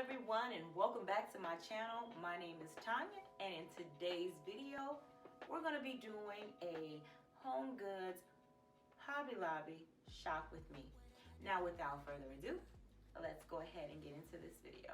everyone, and welcome back to my channel. My name is Tanya, and in today's video we're going to be doing a Home Goods Hobby Lobby shop with me. Now without further ado, let's go ahead and get into this video.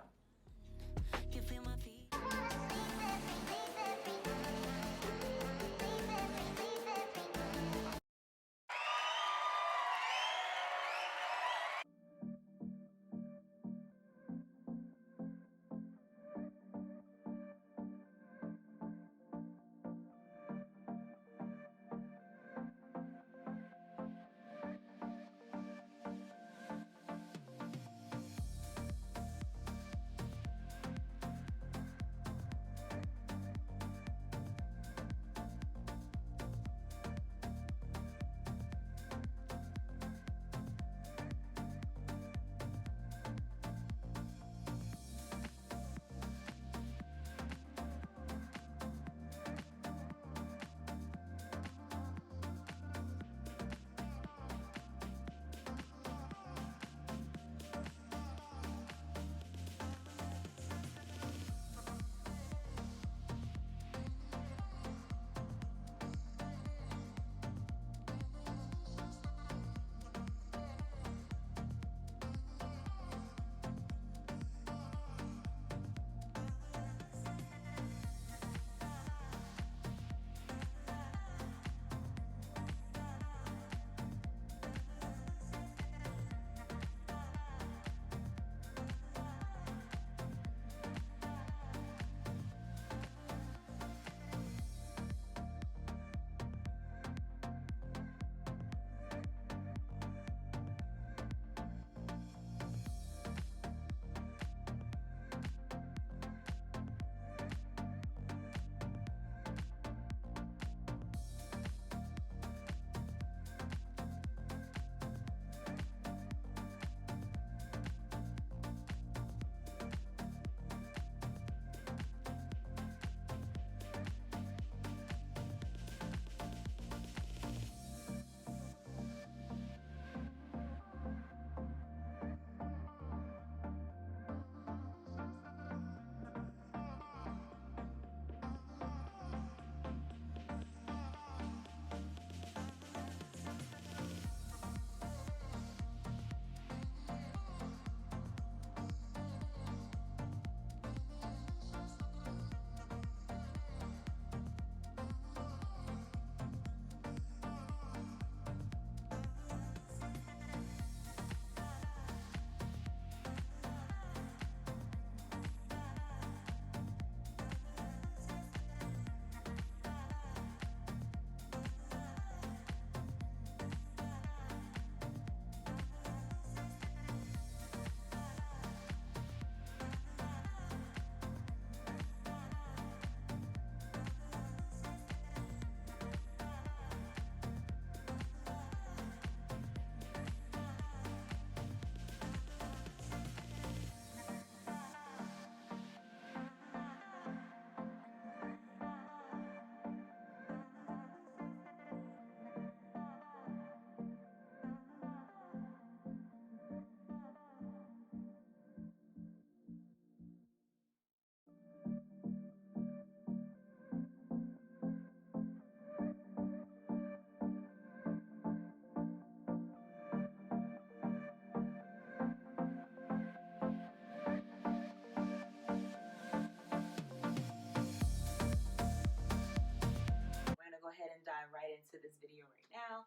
Ahead and dive right into this video right now.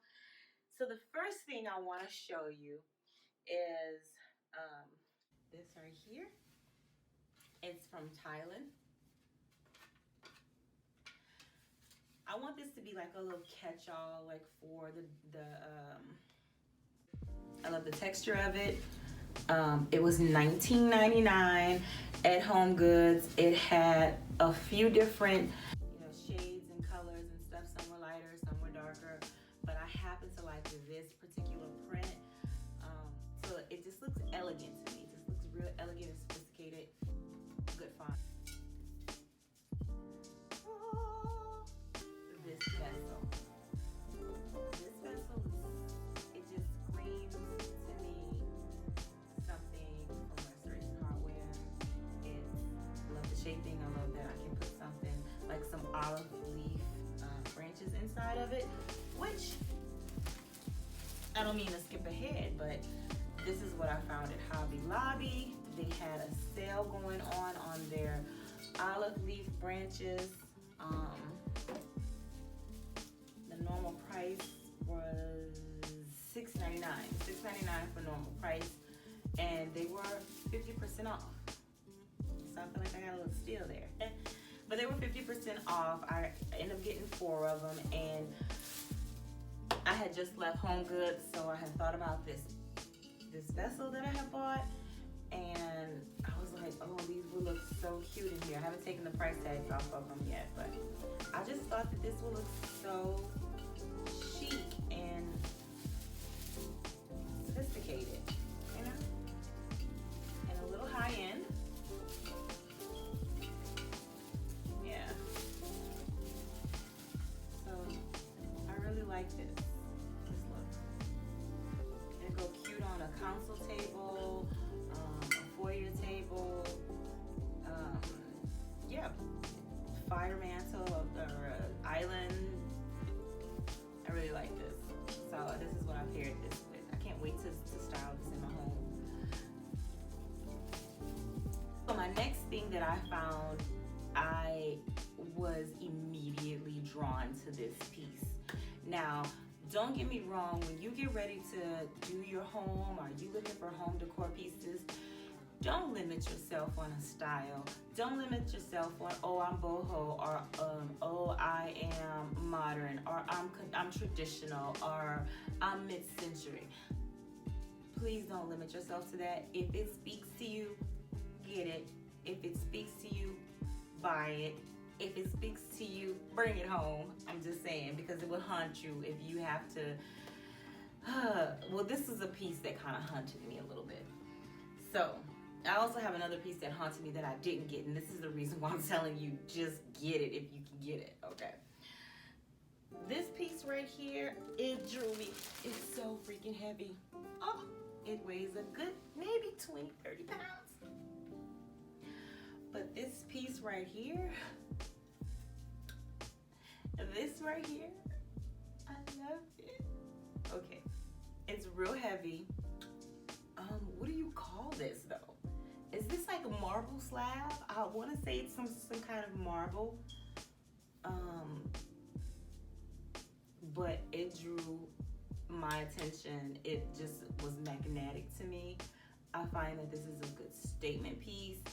So the first thing I want to show you is this right here. It's from Thailand. I want this to be like a little catch-all, like for I love the texture of it. It was $19.99 at Home Goods. It had a few different shades and colors and stuff. Some were lighter, some were darker, but I happen to like this particular print. So it just looks elegant to me. It just looks real elegant and sophisticated. Good font. Oh, this vessel. This vessel, it just screams to me something from Restoration Hardware. olive leaf branches inside of it, which I don't mean to skip ahead, but this is what I found at Hobby Lobby. They had a sale going on their olive leaf branches. The normal price was $6.99. $6.99 for normal price, and they were 50% off. So I feel like I got a little steal there. But they were 50% off. I ended up getting 4 of them, and I had just left HomeGoods, so I had thought about this vessel that I had bought, and I was like, oh, these would look so cute in here. I haven't taken the price tags off of them yet, but I just thought that this would look so chic and sophisticated, you know, and a little high end. Yeah. So I really like this look. It'll go cute on a console table, a foyer table, yeah, fire mantle or island. I really like this. So this is what I paired this with. I can't wait to style this in my home. So my next thing that I found, I was immediately drawn to this piece. Now, don't get me wrong, when you get ready to do your home or you looking for home decor pieces, don't limit yourself on a style. Don't limit yourself on, oh, I'm boho, or oh, I am modern, or I'm traditional, or I'm mid-century. Please don't limit yourself to that. If it speaks to you, get it. If it speaks to you, buy it. If it speaks to you, bring it home. I'm just saying, because it will haunt you if you have to. Well, this is a piece that kind of haunted me a little bit. So I also have another piece that haunted me that I didn't get, and this is the reason why I'm telling you, just get it if you can get it, okay? This piece right here, it drew me. It's so freaking heavy. Oh, it weighs a good maybe 20, 30 pounds. But this piece right here, I love it. Okay, it's real heavy. What do you call this though? Is this like a marble slab? I want to say it's some kind of marble. But it drew my attention. It just was magnetic to me. I find that this is a good statement piece.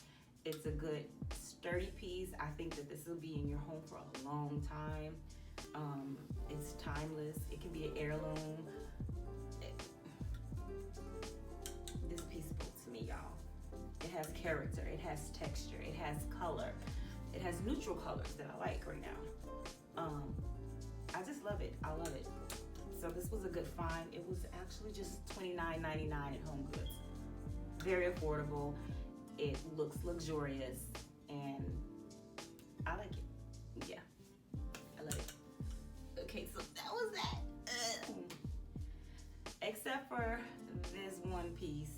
It's a good sturdy piece. I think that this will be in your home for a long time. It's timeless. It can be an heirloom. This piece spoke to me, y'all. It has character, it has texture, it has color, it has neutral colors that I like right now. I just love it. I love it. So this was a good find. It was actually just $29.99 at HomeGoods. Very affordable. It looks luxurious, and I like it. Yeah, I love it. Okay, so that was that. Except for this one piece.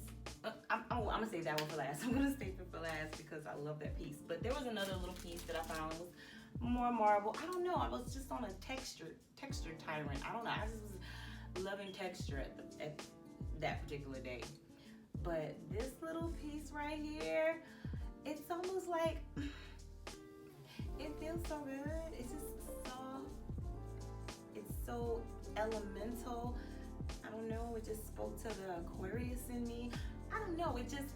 I'm gonna save that one for last. I'm gonna save it for last because I love that piece. But there was another little piece that I found was more marble. I don't know. I was just on a texture tyrant. I don't know. I just was loving texture at that particular day. But this little piece right here, it's almost like, it feels so good. It's just soft. It's so elemental. I don't know, it just spoke to the Aquarius in me. I don't know, it's just,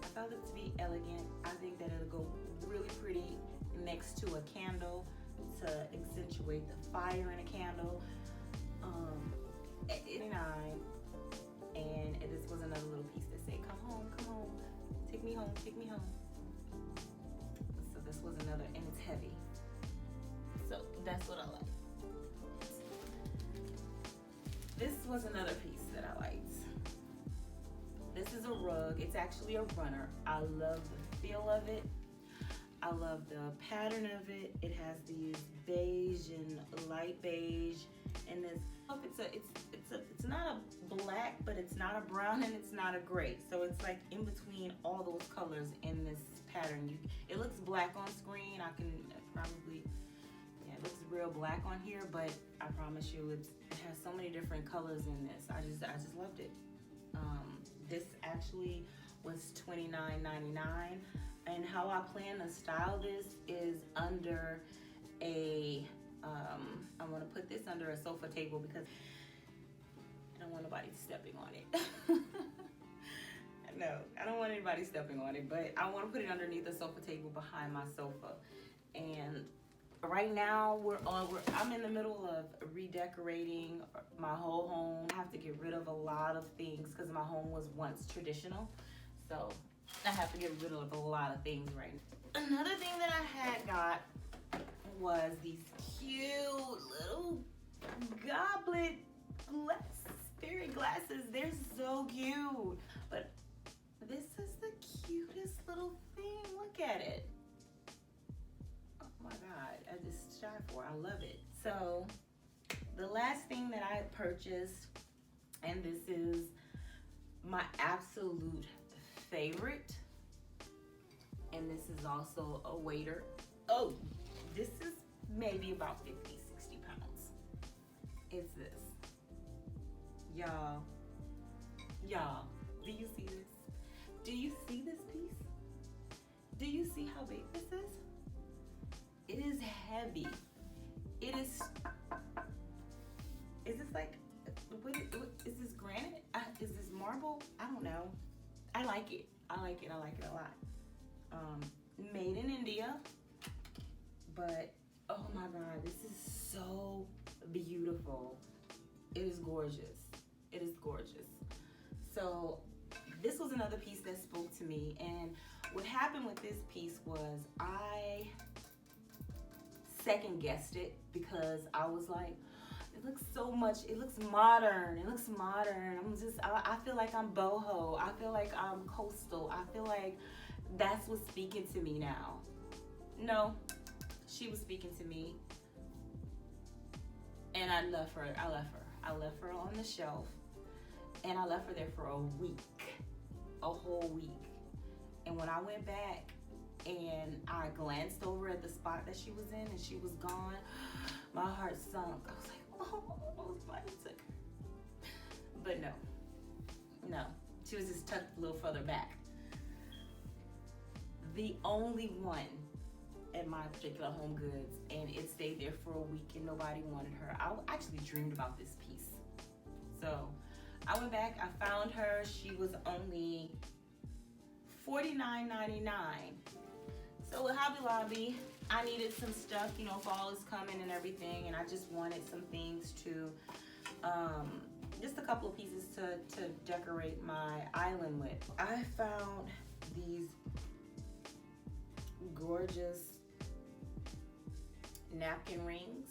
I felt it to be elegant. I think that it'll go really pretty next to a candle to accentuate the fire in a candle. At 89, and this was another little piece that said, come home, take me home. So this was another, and it's heavy. So that's what I like. This was another piece that I liked. This is a rug. It's actually a runner. I love the feel of it. I love the pattern of it. It has these beige and light beige in this. It's not a black, but it's not a brown, and it's not a gray. So it's like in between all those colors in this pattern. It looks black on screen. I can probably, yeah, it looks real black on here, but I promise you it has so many different colors in this. I just loved it. This actually was $29.99, and how I plan to style this is under a I want to put this under a sofa table because I don't want nobody stepping on it. No, I don't want anybody stepping on it, but I want to put it underneath the sofa table behind my sofa. And right now I'm in the middle of redecorating my whole home. I have to get rid of a lot of things because my home was once traditional. So I have to get rid of a lot of things right now. Another thing that I had got was these cute little goblet spirit glasses. They're so cute. But this is the cutest little thing. Look at it. Oh my God, I just shy for it. I love it. So the last thing that I purchased, and this is my absolute favorite, and this is also a waiter. Oh, this is maybe about 50, 60 pounds. It's this. Y'all, do you see this? Do you see this piece? Do you see how big this is? It is heavy. It is this like, what is this granite? Is this marble? I don't know. I like it. I like it a lot. Made in India. But oh my God, this is so beautiful. It is gorgeous. It is gorgeous. So this was another piece that spoke to me, and what happened with this piece was I second guessed it because I was like, it looks modern. I feel like I'm boho. I feel like I'm coastal. I feel like that's what's speaking to me now. No, she was speaking to me, and I left her on the shelf, and I left her there for a whole week. And when I went back and I glanced over at the spot that she was in and she was gone, my heart sunk. I was like, oh, somebody took her. But no, she was just tucked a little further back. The only one at my particular HomeGoods, and it stayed there for a week and nobody wanted her. I actually dreamed about this piece. So I went back, I found her. She was only $49.99. So with Hobby Lobby, I needed some stuff, fall is coming and everything, and I just wanted some things to, just a couple of pieces to decorate my island with. I found these gorgeous napkin rings.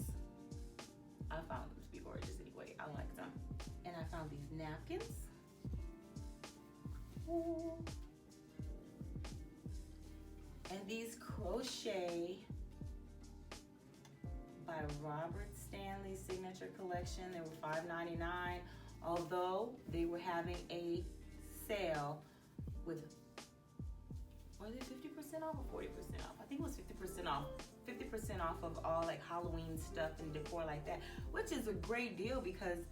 I found them to be gorgeous anyway. I like them. And I found these napkins. Ooh. And these crochet by Robert Stanley Signature Collection. They were $5.99. Although they were having a sale with, was it 50% off or 40% off? I think it was 50% off. 50% off of all like Halloween stuff and decor like that, which is a great deal because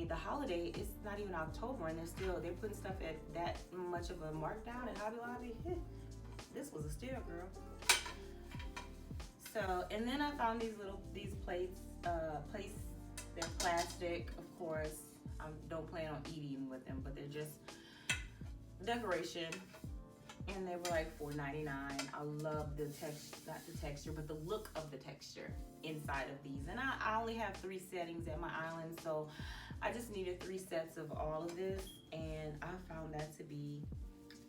the holiday, it's not even October and they're putting stuff at that much of a markdown at Hobby Lobby. This was a steal, girl. So, and then I found these plates. They're plastic, of course. I don't plan on eating with them, but they're just decoration. And they were like $4.99. I love the texture, but the look of the texture inside of these. And I only have 3 settings at my island, so I just needed 3 sets of all of this. And I found that to be,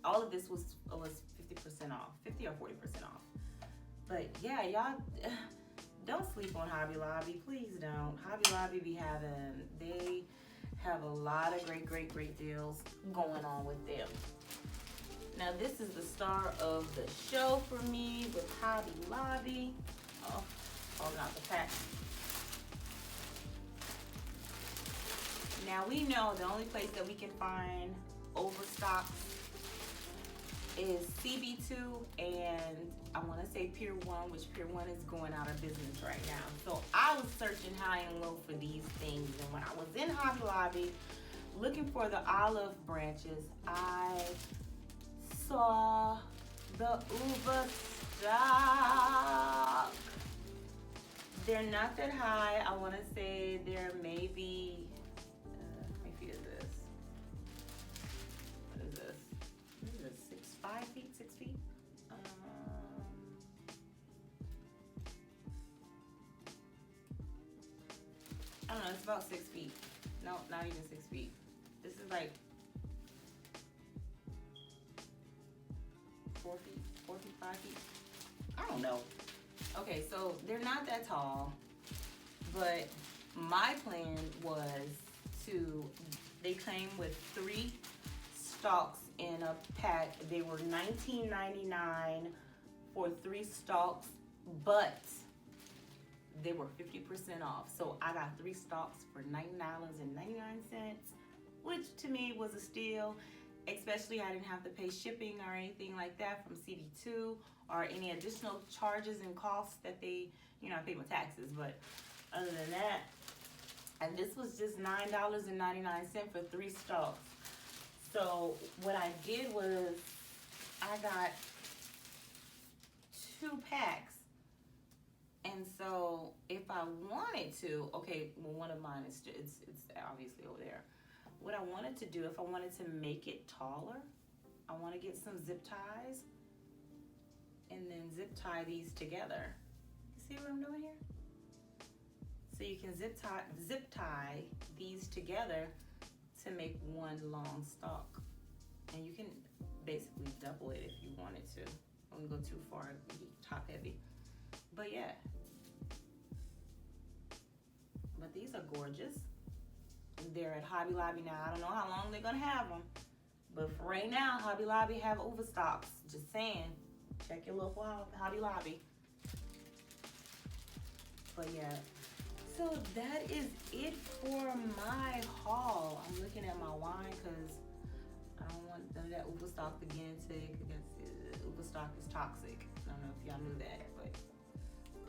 all of this was 50% off, 50 or 40% off. But yeah, y'all, don't sleep on Hobby Lobby, please don't. Hobby Lobby they have a lot of great deals going on with them. Now this is the star of the show for me with Hobby Lobby. Oh, holding out the pack. Now we know the only place that we can find overstocks is CB2 and I want to say Pier 1, which Pier 1 is going out of business right now. So I was searching high and low for these things, and when I was in Hobby Lobby looking for the olive branches, I saw the overstock. They're not that high. I want to say they're maybe, let me feel this. What is this? What is this? 5 feet, 6 feet? I don't know, it's about 6 feet. No, not even 6 feet. This is like 4 feet, 5 feet. I don't know. Okay, so they're not that tall, but my plan was they came with 3 stalks in a pack. They were $19.99 for 3 stalks, but they were 50% off. So I got 3 stalks for $9.99, which to me was a steal. Especially I didn't have to pay shipping or anything like that from CB2 or any additional charges and costs that they, I paid my taxes, but other than that, and this was just $9.99 for 3 stalks. So what I did was I got 2 packs. And so if I wanted to, okay, well, one of mine is it's obviously over there. What I wanted to do, if I wanted to make it taller, I want to get some zip ties and then zip tie these together. You see what I'm doing here? So you can zip tie these together to make one long stalk. And you can basically double it if you wanted to. I wouldn't go too far, top heavy. But yeah. But these are gorgeous. They're at Hobby Lobby now. I don't know how long they're gonna have them, but for right now, Hobby Lobby have overstocks. Just saying, check your local Hobby Lobby. But yeah, so that is it for my haul. I'm looking at my wine because I don't want none of that overstock again today, because overstock is toxic. I don't know if y'all knew that, but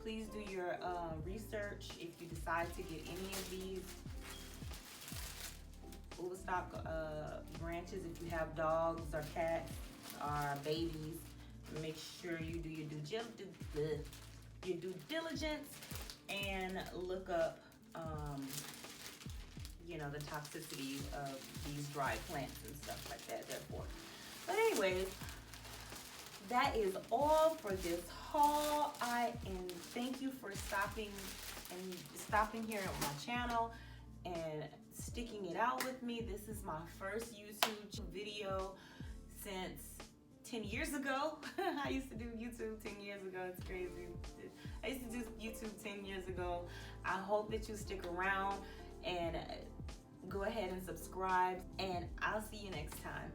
please do your research if you decide to get any of these overstock branches. If you have dogs or cats or babies, make sure you do your due diligence and look up the toxicity of these dry plants and stuff like that, therefore. But anyways, that is all for this haul. And thank you for stopping here on my channel and sticking it out with me. This is my first YouTube video since 10 years ago. I used to do YouTube 10 years ago. It's crazy. I used to do YouTube 10 years ago. I hope that you stick around and go ahead and subscribe, and I'll see you next time.